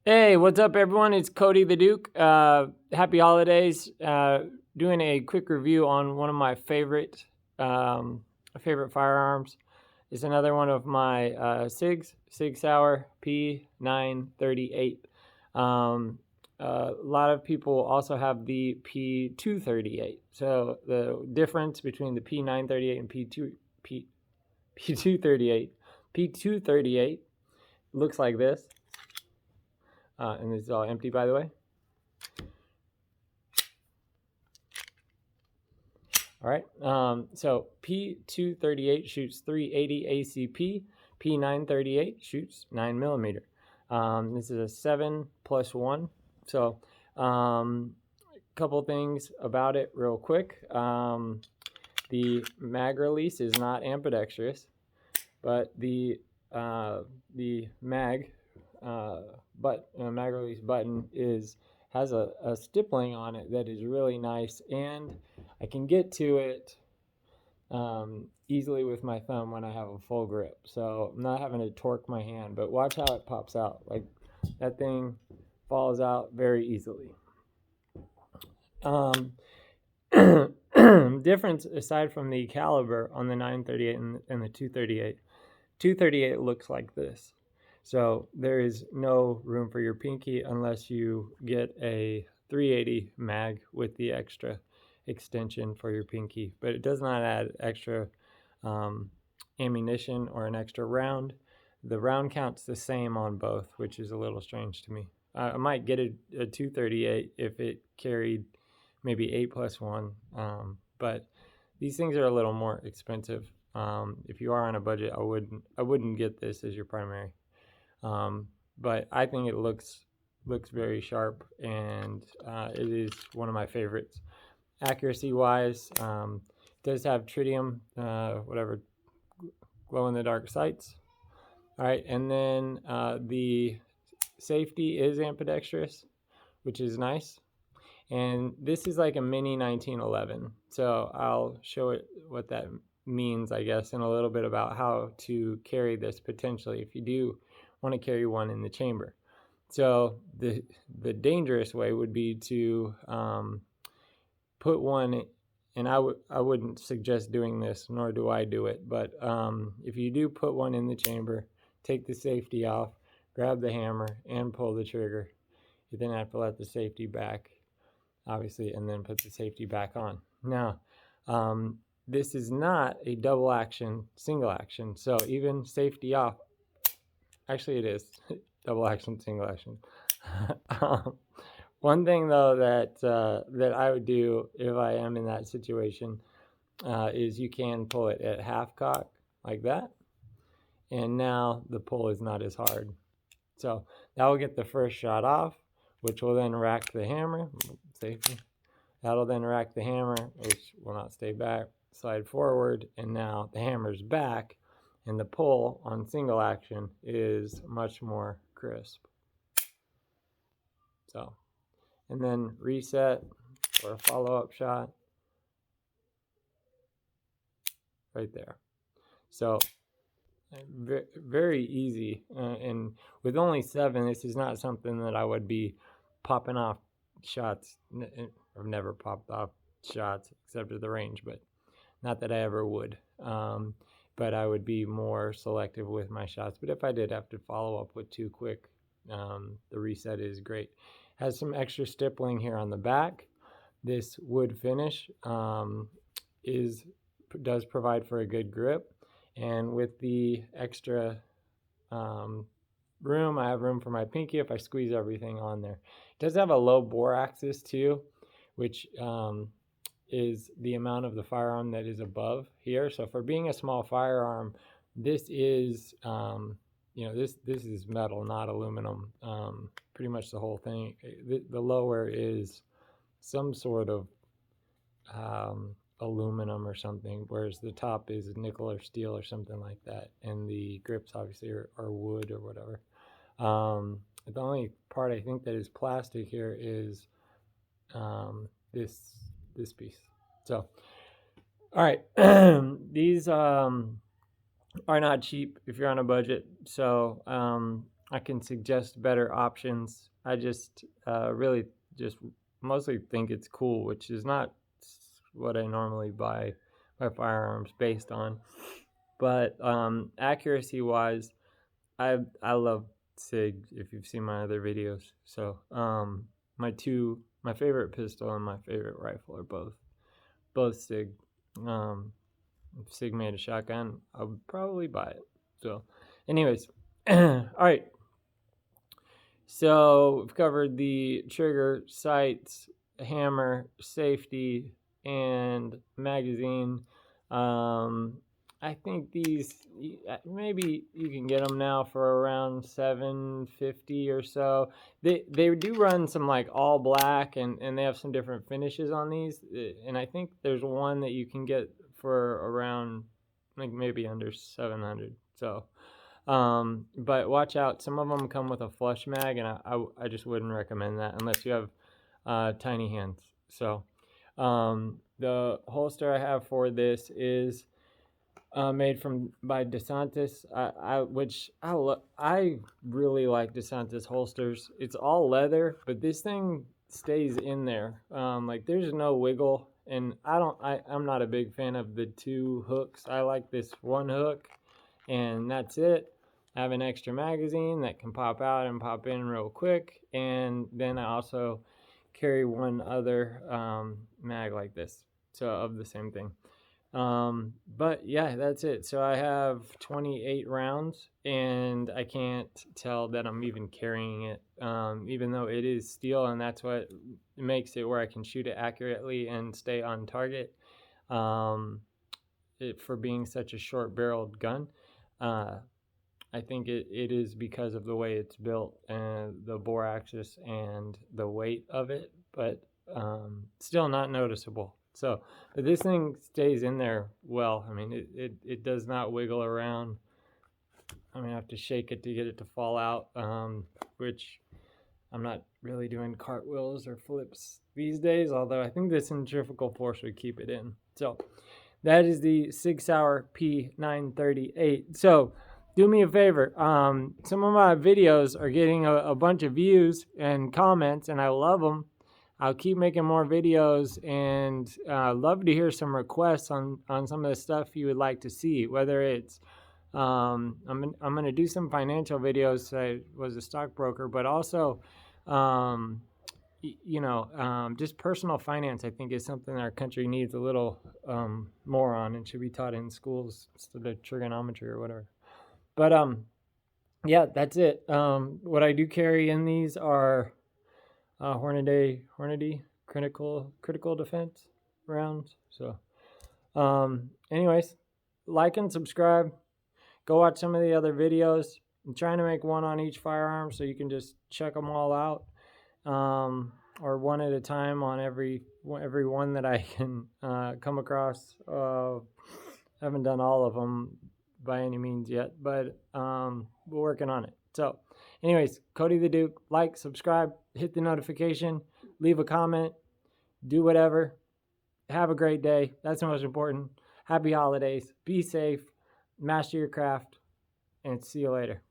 Hey, what's up, everyone? It's Cody the Duke. Happy holidays. Doing a quick review on one of my favorite firearms. It's another one of my Sig Sauer P938. A lot of people also have the P238. So the difference between the P938 and P238 looks like this. And this is all empty, by the way. All right. So P238 shoots 380 ACP. P938 shoots 9mm. This is a 7+1. So, couple things about it real mag release is not ambidextrous, but the mag release button has a stippling on it that is really nice, and I can get to it easily with my thumb when I have a full grip. So I'm not having to torque my hand, but watch how it pops out. Like, that thing falls out very easily. Difference aside from the caliber on the 938 and the 238. 238 looks like this. So there is no room for your pinky unless you get a 380 mag with the extra extension for your pinky, but it does not add extra ammunition or an extra round. The round count's the same on both, which is a little strange to me. I might get a 238 if it carried maybe 8+1, but these things are a little more expensive. If you are on a budget, I wouldn't get this as your primary. But I think it looks very sharp, and it is one of my favorites. Accuracy wise, does have tritium, glow in the dark sights. All right, and then the safety is ambidextrous, which is nice. And this is like a mini 1911. So I'll show it what that means, I guess, and a little bit about how to carry this potentially if you do want to carry one in the chamber. So the dangerous way would be to put one, and I wouldn't suggest doing this, nor do I do it, but if you do put one in the chamber, take the safety off, grab the hammer, and pull the trigger. You then have to let the safety back, obviously, and then put the safety back on. Now, this is not a double action, single action. So even safety off, actually it is double action, single action. One thing though that I would do if I am in that situation is you can pull it at half cock like that, and now the pull is not as hard. So that will get the first shot off, which will then rack the hammer. Safety. That'll then rack the hammer, which will not stay back, slide forward, and now the hammer's back, and the pull on single action is much more crisp. So, and then reset for a follow-up shot right there. So very easy, and with only 7, this is not something that I would be popping off shots. I've never popped off shots except at the range, but not that I ever would. But I would be more selective with my shots. But if I did have to follow up with 2 quick, the reset is great. Has some extra stippling here on the back. This wood finish does provide for a good grip, and with the extra room, I have room for my pinky if I squeeze everything on there. It does have a low bore axis too, which is the amount of the firearm that is above here. So for being a small firearm, this is this is metal, not aluminum. Pretty much the whole thing. The lower is some sort of aluminum or something, whereas the top is nickel or steel or something like that, and the grips obviously are wood or whatever. The only part I think that is plastic here is this piece. So, all right, these are not cheap if you're on a budget. So I can suggest better options. I just really just mostly think it's cool, which is not what I normally buy my firearms based on. But accuracy wise, I love Sig, if you've seen my other videos. So my favorite pistol and my favorite rifle are both Sig. If Sig made a shotgun, I would probably buy it. So anyways, all right. So we've covered the trigger, sights, hammer, safety, and magazine. I think these, maybe you can get them now for around $750 or so. They do run some like all black, and they have some different finishes on these. And I think there's one that you can get for around like maybe under 700. So but watch out, some of them come with a flush mag, and I just wouldn't recommend that unless you have tiny hands. So the holster I have for this is made by DeSantis, I really like DeSantis holsters. It's all leather, but this thing stays in there. Like there's no wiggle, and I'm not a big fan of the two hooks. I like this one hook, and that's it. I have an extra magazine that can pop out and pop in real quick, and then I also carry one other mag like this, so of the same thing. But yeah, that's it. So I have 28 rounds, and I can't tell that I'm even carrying it, even though it is steel, and that's what makes it where I can shoot it accurately and stay on target. For being such a short-barreled gun, I think it is because of the way it's built and the bore axis and the weight of it, but still not noticeable. So, but this thing stays in there well. I mean, it does not wiggle around. I'm gonna have to shake it to get it to fall out, which I'm not really doing cartwheels or flips these days, although I think the centrifugal force would keep it in. So that is the Sig Sauer P938. So do me a favor. Some of my videos are getting a bunch of views and comments, and I love them. I'll keep making more videos, and love to hear some requests on some of the stuff you would like to see. Whether it's I'm going to do some financial videos. I was a stockbroker, but also just personal finance, I think, is something our country needs a little more on, and should be taught in schools instead of trigonometry or whatever. But yeah, that's it. What I do carry in these are Hornady critical defense rounds. So anyways, like and subscribe. Go watch some of the other videos. I'm trying to make one on each firearm, so you can just check them all out, or one at a time on every one that I can come across. Haven't done all of them by any means yet, but we're working on it. So anyways, Cody the Duke, like, subscribe, hit the notification, leave a comment, do whatever. Have a great day. That's the most important. Happy holidays. Be safe. Master your craft. And see you later.